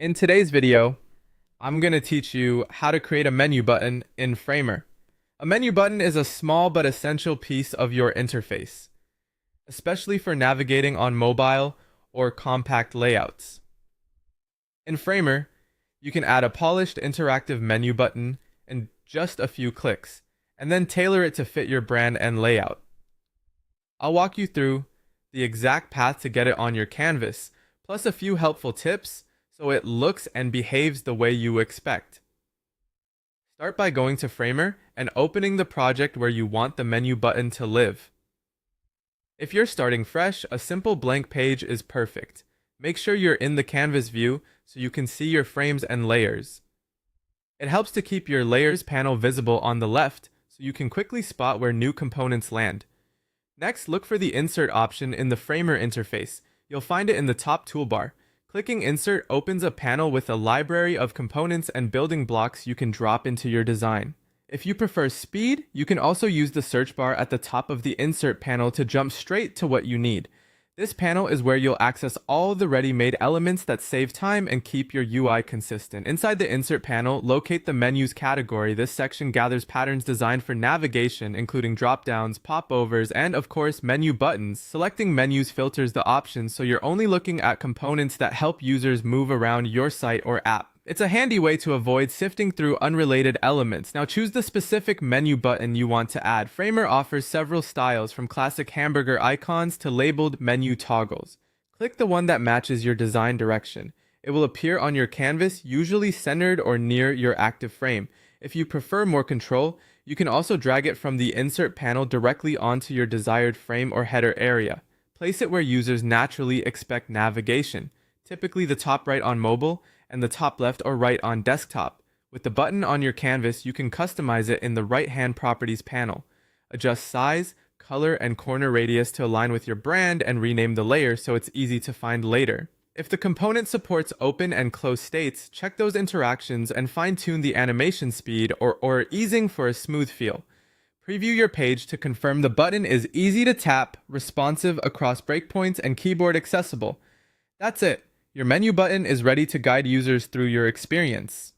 In today's video, I'm going to teach you how to create a menu button in Framer. A menu button is a small but essential piece of your interface, especially for navigating on mobile or compact layouts. In Framer, you can add a polished interactive menu button in just a few clicks, and then tailor it to fit your brand and layout. I'll walk you through the exact path to get it on your canvas, plus a few helpful tips so it looks and behaves the way you expect. Start by going to Framer and opening the project where you want the menu button to live. If you're starting fresh, a simple blank page is perfect. Make sure you're in the canvas view so you can see your frames and layers. It helps to keep your layers panel visible on the left so you can quickly spot where new components land. Next, look for the Insert option in the Framer interface. You'll find it in the top toolbar. Clicking Insert opens a panel with a library of components and building blocks you can drop into your design. If you prefer speed, you can also use the search bar at the top of the Insert panel to jump straight to what you need. This panel is where you'll access all the ready-made elements that save time and keep your UI consistent. Inside the Insert panel, locate the Menus category. This section gathers patterns designed for navigation, including drop-downs, popovers, and of course, menu buttons. Selecting Menus filters the options so you're only looking at components that help users move around your site or app. It's a handy way to avoid sifting through unrelated elements. Now choose the specific menu button you want to add. Framer offers several styles, from classic hamburger icons to labeled menu toggles. Click the one that matches your design direction. It will appear on your canvas, usually centered or near your active frame. If you prefer more control, you can also drag it from the Insert panel directly onto your desired frame or header area. Place it where users naturally expect navigation, typically the top right on mobile and the top left or right on desktop. With the button on your canvas, you can customize it in the right-hand properties panel. Adjust size, color, and corner radius to align with your brand and rename the layer so it's easy to find later. If the component supports open and close states, check those interactions and fine-tune the animation speed or easing for a smooth feel. Preview your page to confirm the button is easy to tap, responsive across breakpoints, and keyboard accessible. That's it. Your menu button is ready to guide users through your experience.